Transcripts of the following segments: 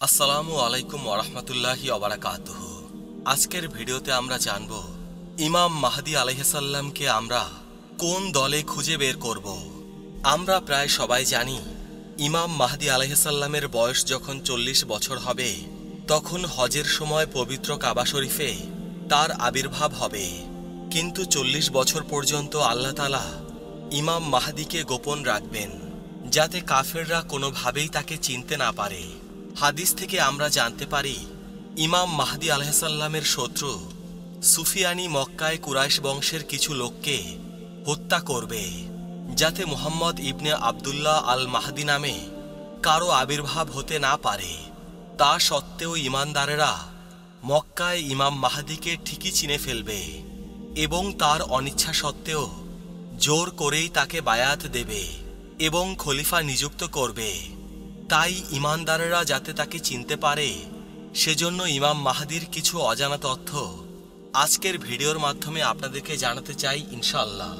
আসসালামু আলাইকুম ওয়ারাহমাতুল্লাহি ওয়াবারাকাতুহু। আজকের ভিডিওতে আমরা জানব ইমাম মাহদী আলাইহিসসালামকে আমরা কোন দলে খুঁজে বের করব। আমরা প্রায় সবাই জানি ইমাম মাহদী আলাইহিসসালামের বয়স যখন ৪০ বছর হবে তখন হজের সময় পবিত্র কাবা শরীফে তার আবির্ভাব হবে। কিন্তু ৪০ বছর পর্যন্ত আল্লাহ তাআলা ইমাম মাহদীকে গোপন রাখবেন যাতে কাফেররা কোনোভাবেই তাকে চিনতে না পারে। হাদিস থেকে আমরা জানতে পারি ইমাম মাহদী আলাইহিসসালামের শত্রু সুফিয়ানি মক্কায় কুরাইশ বংশের কিছু লোককে হত্যা করবে যাতে মুহাম্মদ ইবনে আবদুল্লাহ আল মাহদী নামে কারো আবির্ভাব হতে না পারে। তা সত্ত্বেও ঈমানদারেরা মক্কায় ইমাম মাহদীকে ঠিকই চিনে ফেলবে এবং তার অনিচ্ছা সত্ত্বেও জোর করেই তাকে বায়াত দেবে এবং খলিফা নিযুক্ত করবে। তাই ঈমানদারেরা যাতে তাকে চিনতে পারে সেজন্য ইমাম মাহদীর কিছু অজানা তথ্য আজকের ভিডিওর মাধ্যমে আপনাদেরকে জানাতে চাই ইনশাআল্লাহ।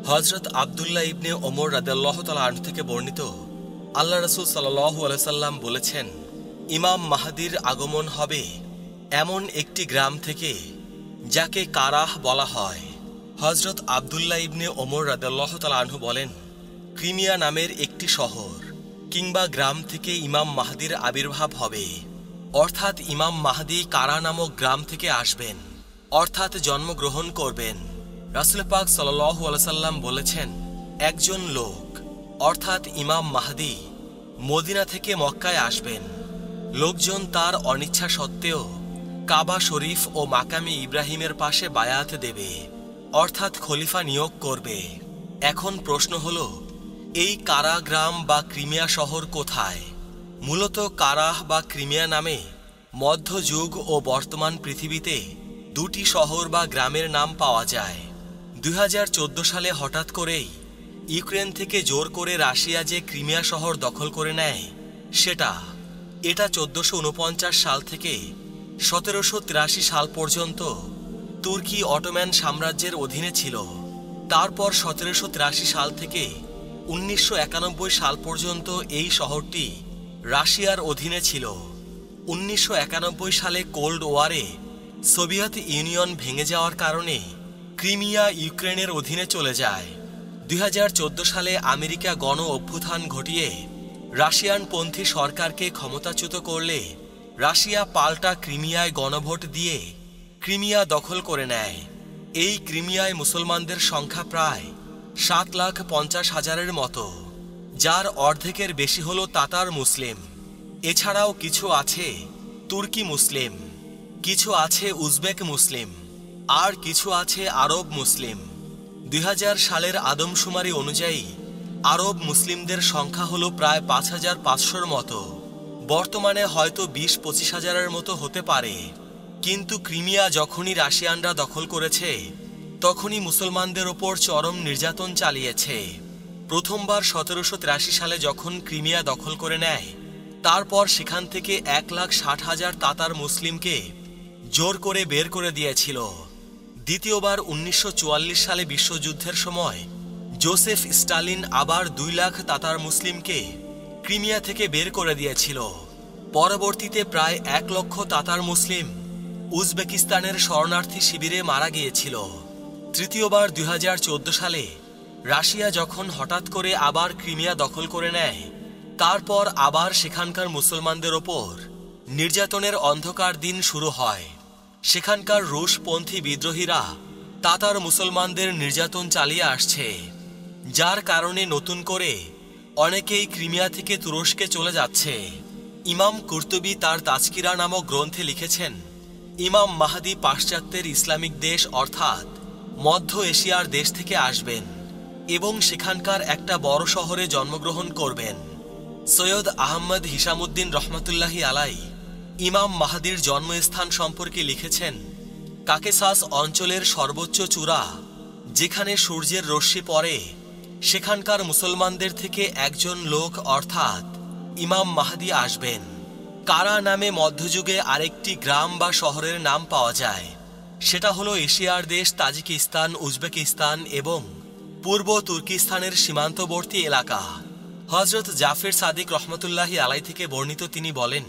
হযরত আব্দুল্লাহ ইবনে ওমর রাদিয়াল্লাহু তাআলা আনহু থেকে বর্ণিত, আল্লাহ রাসূল সাল্লাল্লাহু আলাইহি সাল্লাম বলেছেন, ইমাম মাহদীর আগমন হবে এমন একটি গ্রাম থেকে যাকে কারাহ বলা হয়। হযরত আব্দুল্লাহ ইবনে ওমর রাদিয়াল্লাহু তাআলা আনহু বলেন, ক্রিমিয়া নামের একটি শহর কিংবা গ্রাম থেকে ইমাম মাহদীর আবির্ভাব হবে, অর্থাৎ ইমাম মাহদী কারা নামক গ্রাম থেকে আসবেন, অর্থাৎ জন্মগ্রহণ করবেন। রাসূল পাক সাল্লাল্লাহু আলাইহি সাল্লাম বলেছেন, একজন লোক অর্থাৎ ইমাম মাহদী মদিনা থেকে মক্কায় আসবেন। লোকজন তার অনিচ্ছা সত্ত্বেও কাবা শরীফ ও মাকামে ইব্রাহিমের পাশে বায়াত দেবে, অর্থাৎ খলিফা নিয়োগ করবে। এখন প্রশ্ন হলো, এই কারা গ্রাম বা ক্রিমিয়া শহর কোথায়? মূলত কারাহ বা ক্রিমিয়া নামে মধ্যযুগ ও বর্তমান পৃথিবীতে দুটি শহর বা গ্রামের নাম পাওয়া যায়। ২০১৪ সালে হঠাৎ করেই ইউক্রেন থেকে জোর করে রাশিয়া যে ক্রিমিয়া শহর দখল করে নেয় এটা ১৪৪৯ সাল থেকে ১৭৮৩ সাল পর্যন্ত তুর্কি অটোম্যান সাম্রাজ্যের অধীনে ছিল। তারপর ১৭৮৩ সাল থেকে ১৯৯১ সাল পর্যন্ত এই শহরটি রাশিয়ার অধীনে ছিল। ১৯৯১ সালে কোল্ড ওয়ারে সোভিয়েত ইউনিয়ন ভেঙে যাওয়ার কারণে ক্রিমিয়া ইউক্রেনের অধীনে চলে যায়। ২০১৪ সালে আমেরিকা গণ অভ্যুত্থান ঘটিয়ে রাশিয়ানপন্থী সরকারকে ক্ষমতাচ্যুত করলে রাশিয়া পাল্টা ক্রিমিয়ায় গণভোট দিয়ে ক্রিমিয়া দখল করে নেয়। এই ক্রিমিয়ায় মুসলমানদের সংখ্যা প্রায় ৭,৫০,০০০-এর মতো, যার অর্ধেকের বেশি হল তাতার মুসলিম। এছাড়াও কিছু আছে তুর্কি মুসলিম, কিছু আছে উজবেক মুসলিম, আর কিছু আছে আরব মুসলিম। ২০০০ সালের আদমশুমারি অনুযায়ী আরব মুসলিমদের সংখ্যা হল প্রায় ৫,৫০০-র মতো। বর্তমানে হয়তো ২০-২৫ হাজারের মতো হতে পারে। কিন্তু ক্রিমিয়া যখনই রাশিয়ানরা দখল করেছে তখনই মুসলমানদের ওপর চরম নির্যাতন চালিয়েছে। প্রথমবার ১৭৮৩ সালে যখন ক্রিমিয়া দখল করে নেয় তারপর সেখান থেকে ১,৬০,০০০ তাতার মুসলিমকে জোর করে বের করে দিয়েছিল। দ্বিতীয়বার ১৯৪৪ সালে বিশ্বযুদ্ধের সময় জোসেফ স্টালিন আবার ২ লাখ তাতার মুসলিমকে ক্রিমিয়া থেকে বের করে দিয়েছিল। পরবর্তীতে প্রায় ১ লক্ষ তাতার মুসলিম উজবেকিস্তানের শরণার্থী শিবিরে মারা গিয়েছিল। তৃতীয়বার ২০১৪ সালে রাশিয়া যখন হঠাৎ করে আবার ক্রিমিয়া দখল করে নেয় তারপর আবার সেখানকার মুসলমানদের ওপর নির্যাতনের অন্ধকার দিন শুরু হয়। সেখানকার রুশপন্থী বিদ্রোহীরা তাতার মুসলমানদের নির্যাতন চালিয়ে আসছে, যার কারণে নতুন করে অনেকেই ক্রিমিয়া থেকে তুরস্কে চলে যাচ্ছে। ইমাম কুরতুবী তার তাজকিরা নামক গ্রন্থে লিখেছেন, ইমাম মাহদী পাশ্চাত্যের ইসলামিক দেশ অর্থাৎ মধ্য এশিয়ার দেশ থেকে আসবেন এবং সেখানকার একটা বড় শহরে জন্মগ্রহণ করবেন। সৈয়দ আহমদ হিসামুদ্দিন রহমাতুল্লাহি আলাই ইমাম মাহদীর জন্মস্থান সম্পর্কে লিখেছেন, কাকেসাস অঞ্চলের সর্বোচ্চ চূড়া যেখানে সূর্যের রশ্মি পড়ে সেখানকার মুসলমানদের থেকে একজন লোক অর্থাৎ ইমাম মাহদী আসবেন। কারা নামে মধ্যযুগে আরেকটি গ্রাম বা শহরের নাম পাওয়া যায়, সেটা হলো এশিয়ার দেশ তাজিকিস্তান, উজবেকিস্তান এবং পূর্ব তুর্কিস্তানের সীমান্তবর্তী এলাকা। হযরত জাফর সাদিক রহমতুল্লাহি আলাই থেকে বর্ণিত, তিনি বলেন,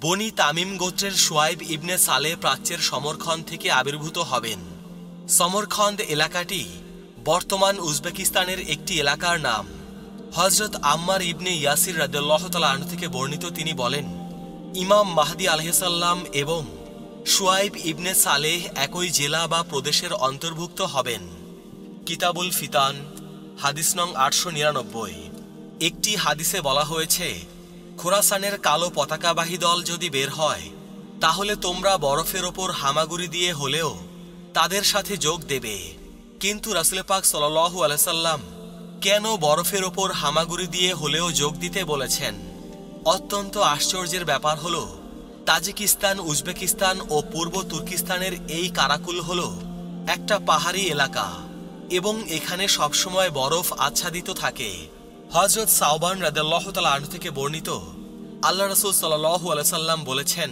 বনি তামিম গোত্রের শুয়াইব ইবনে সালে প্রাচ্যের সমরখন্দ থেকে আবির্ভূত হবেন। সমরখন্দ এলাকাটি বর্তমান উজবেকিস্তানের একটি এলাকার নাম। হযরত আম্মার ইবনে ইয়াসির রাদিয়াল্লাহু তাআলা আনহু থেকে বর্ণিত, তিনি বলেন, ইমাম মাহদী আলাইহিস সালাম এবং শুয়াইব ইবনে সালেহ একই জেলা বা প্রদেশের অন্তর্ভুক্ত হবেন। কিতাবুল ফিতান, হাদিস নং 899। একটি হাদিসে বলা হয়েছে, খোরাসানের কালো পতাকাবাহী দল যদি বের হয় তাহলে তোমরা বরফের ওপর হামাগুড়ি দিয়ে হলেও তাদের সাথে যোগ দেবে। কিন্তু রাসূল পাক সাল্লাল্লাহু আলাইহি সাল্লাম কেন বরফের ওপর হামাগুড়ি দিয়ে হলেও যোগ দিতে বলেছেন? অত্যন্ত আশ্চর্যের ব্যাপার হল, তাজিকিস্তান, উজবেকিস্তান ও পূর্ব তুর্কিস্তানের এই কারাকুল হল একটা পাহাড়ি এলাকা এবং এখানে সবসময় বরফ আচ্ছাদিত থাকে। হযরত সাওবান রাদিয়াল্লাহু তাআলা আনহু থেকে বর্ণিত, আল্লাহ রাসূল সাল্লাল্লাহু আলাইহি সাল্লাম বলেছেন,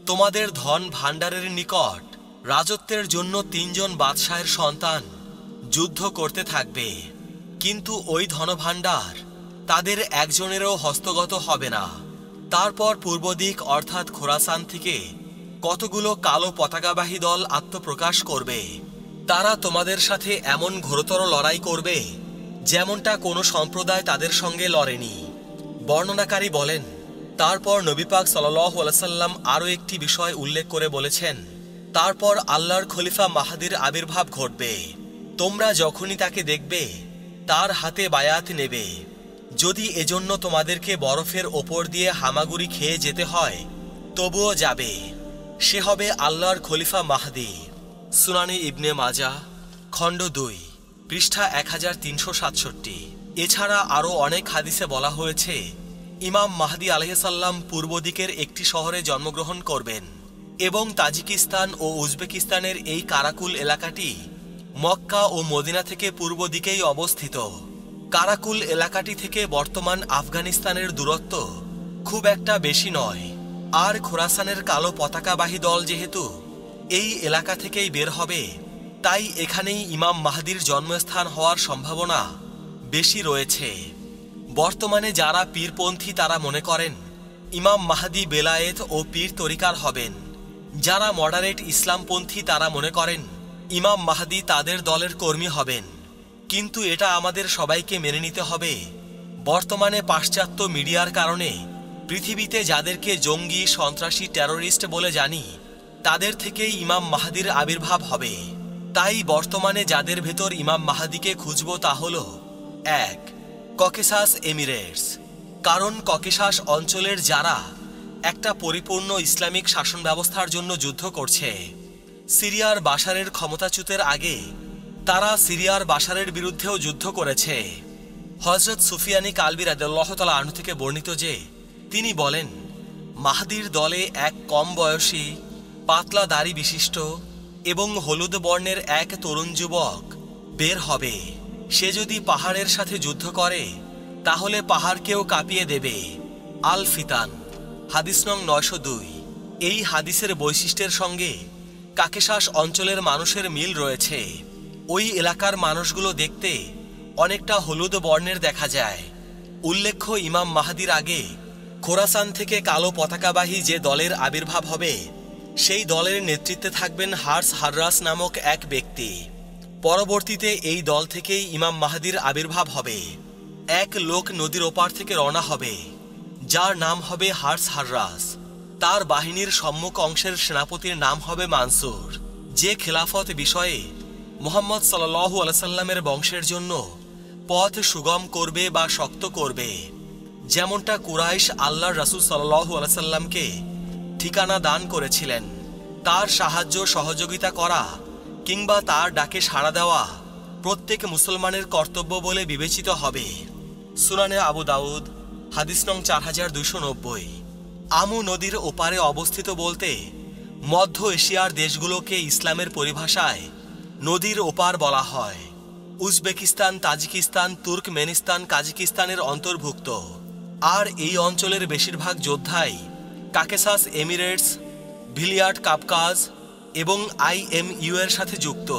তোমাদের ধন ভাণ্ডারের নিকট রাজত্বের জন্য 3 জন বাদশাহের সন্তান যুদ্ধ করতে থাকবে, কিন্তু ওই ধনভাণ্ডার তাদের একজনেরও হস্তগত হবে না। তারপর পূর্ব দিক অর্থাৎ খোরাসান থেকে কতগুলো কালো পতাকাবাহী দল আত্মপ্রকাশ করবে। তারা তোমাদের সাথে এমন ঘোরতর লড়াই করবে যেমনটা কোনো সম্প্রদায় তাদের সঙ্গে লড়েনি। বর্ণনাকারী বলেন, তারপর নবী পাক সাল্লাল্লাহু আলাইহি সাল্লাম আরও একটি বিষয় উল্লেখ করে বলেছেন, তারপর আল্লাহর খলিফা মাহদীর আবির্ভাব ঘটবে। তোমরা যখনই তাকে দেখবে তার হাতে বায়াত নেবে। যদি এজন্য তোমাদেরকে বরফের ওপর দিয়ে হামাগুড়ি খেয়ে যেতে হয় তবুও যাবে। সে হবে আল্লাহর খলিফা মাহদী। সুনানে ইবনে মাজাহ, খণ্ড 2, পৃষ্ঠা 1367। এছাড়া আরও অনেক হাদিসে বলা হয়েছে, ইমাম মাহদী আলাইহিস সালাম পূর্ব দিকের একটি শহরে জন্মগ্রহণ করবেন এবং তাজিকিস্তান ও উজবেকিস্তানের এই কারাকুল এলাকাটি মক্কা ও মদিনা থেকে পূর্ব দিকেই অবস্থিত। কারাকুল এলাকাটি থেকে বর্তমান আফগানিস্তানের দূরত্ব খুব একটা বেশি নয়। আর খোরাসানের কালো পতাকাবাহী দল যেহেতু এই এলাকা থেকেই বের হবে, তাই এখানেই ইমাম মাহদীর জন্মস্থান হওয়ার সম্ভাবনা বেশি রয়েছে। বর্তমানে যারা পীরপন্থী তারা মনে করেন ইমাম মাহদী বেলায়েত ও পীর তরিকার হবেন। যারা মডারেট ইসলামপন্থী তারা মনে করেন ইমাম মাহদী তাদের দলের কর্মী হবেন। কিন্তু এটা আমাদের সবাইকে মেনে নিতে হবে, বর্তমানে পাশ্চাত্য মিডিয়ার কারণে পৃথিবীতে যাদেরকে জঙ্গি, সন্ত্রাসী, টেরোরিস্ট বলে জানি তাদের থেকেই ইমাম মাহদীর আবির্ভাব হবে। তাই বর্তমানে যাদের ভেতর ইমাম মাহদীকে খুঁজব তা হল 1. Caucasus Emirates. কারণ ককেসাস অঞ্চলের যারা একটা পরিপূর্ণ ইসলামিক শাসন ব্যবস্থার জন্য যুদ্ধ করছে। সিরিয়ার বাশারের ক্ষমতাচ্যুতের আগে তারা সিরিয়ার বাশারের বিরুদ্ধেও যুদ্ধ করেছে। হযরত সুফিয়ানি কালবি রাদিয়াল্লাহু তাআলা আনহু থেকে বর্ণিত যে তিনি বলেন, মাহদীর দলে এক কম বয়সী, পাতলা দাড়ি বিশিষ্ট এবং হলুদ বর্ণের এক তরুণ যুবক বের হবে। সে যদি পাহাড়ের সাথে যুদ্ধ করে তাহলে পাহাড়কেও কাঁপিয়ে দেবে। আল ফিতান, হাদিস নং 902। এই হাদিসের বৈশিষ্ট্যের সঙ্গে ককেসাস অঞ্চলের মানুষের মিল রয়েছে। ওই এলাকার মানুষগুলো দেখতে অনেকটা হলুদ বর্ণের দেখা যায়। উল্লেখ্য, ইমাম মাহদীর আগে খোরাসান থেকে কালো পতাকাবাহী যে দলের আবির্ভাব হবে সেই দলের নেতৃত্বে থাকবেন হার্স হাররাস নামক এক ব্যক্তি। পরবর্তীতে এই দল থেকেই ইমাম মাহদীর আবির্ভাব হবে। এক লোক নদীর ওপার থেকে রওনা হবে যার নাম হবে হার্স হাররাস। তার বাহিনীর সম্মুখ অংশের সেনাপতির নাম হবে মানসুর, যে খেলাফত বিষয়ে মুহাম্মদ সাল্লাল্লাহু আলাইহি সাল্লামের বংশের জন্য পথ সুগম করবে বা শক্ত করবে। যেমনটা কুরাইশ আল্লাহর রাসূল সাল্লাল্লাহু আলাইহি সাল্লামকে ঠিকানা দান করেছিলেন। তার সাহায্য সহযোগিতা করা কিংবা তার ডাকে সাড়া দেওয়া প্রত্যেক মুসলমানের কর্তব্য বলে বিবেচিত হবে। সুনানে আবু দাউদ, হাদিস নং 4290। আমু নদীর ওপারে অবস্থিত বলতে মধ্য এশিয়ার দেশগুলোকে ইসলামের পরিভাষায় নদীর ওপার বলা হয়। উজবেকিস্তান, তাজিকিস্তান, তুর্কমেনিস্তান, কাজাকিস্তানের অন্তর্ভুক্ত। আর এই অঞ্চলের বেশিরভাগ যোদ্ধাই ককেসাস এমিরেটস, ভিলিয়াট কাবকাজ এবং IMU এর সাথে যুক্ত।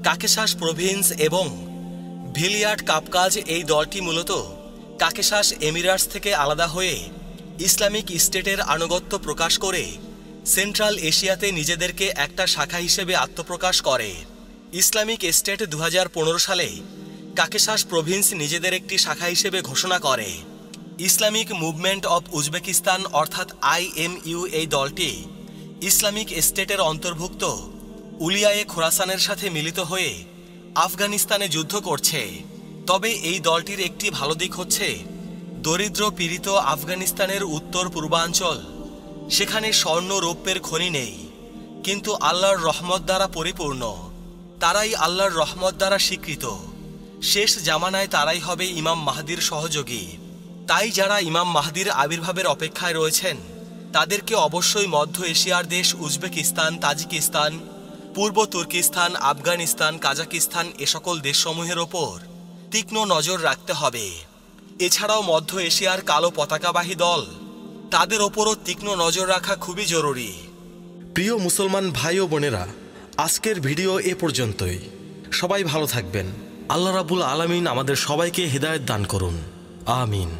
ককেসাস প্রভিন্স এবং ভিলিয়াট কাবকাজ এই দলটি মূলত ককেসাস এমিরেটস থেকে আলাদা হয়ে ইসলামিক স্টেটের আনুগত্য প্রকাশ করে সেন্ট্রাল এশিয়াতে নিজেদেরকে একটা শাখা হিসেবে আত্মপ্রকাশ করে। ইসলামিক স্টেট 2015 সালে কাকেশাস প্রভিন্স নিজেদের একটি শাখা হিসেবে ঘোষণা করে। ইসলামিক মুভমেন্ট অব উজবেকিস্তান অর্থাৎ IMU এই দলটি ইসলামিক স্টেটের অন্তর্ভুক্ত উলিয়ায়ে খোরাসানের সাথে মিলিত হয়ে আফগানিস্তানে যুদ্ধ করছে। তবে এই দলটির একটি ভালো দিক হচ্ছে দরিদ্র পীড়িত আফগানিস্তানের উত্তর পূর্বাঞ্চল, সেখানে স্বর্ণ রৌপ্যের খনি নেই, কিন্তু আল্লাহর রহমত দ্বারা পরিপূর্ণ। তারাই আল্লাহর রহমত দ্বারা স্বীকৃত। শেষ জামানায় তারাই হবে ইমাম মাহদির সহযোগী। তাই যারা ইমাম মাহদির আবির্ভাবের অপেক্ষায় রয়েছেন তাদেরকে অবশ্যই মধ্য এশিয়ার দেশ উজবেকিস্তান, তাজিকিস্তান, পূর্ব তুর্কিস্তান, আফগানিস্তান, কাজাকিস্তান এ সকল দেশসমূহের ওপর তীক্ষ্ণ নজর রাখতে হবে। এছাড়াও মধ্য এশিয়ার কালো পতাকাবাহী দল, তাদের ওপরও তীক্ষ্ণ নজর রাখা খুবই জরুরি। প্রিয় মুসলমান ভাই ও বোনেরা, আজকের ভিডিও এ পর্যন্তই। সবাই ভালো থাকবেন। আল্লাহ রাব্বুল আলামিন আমাদের সবাইকে হিদায়াত দান করুন। আমিন।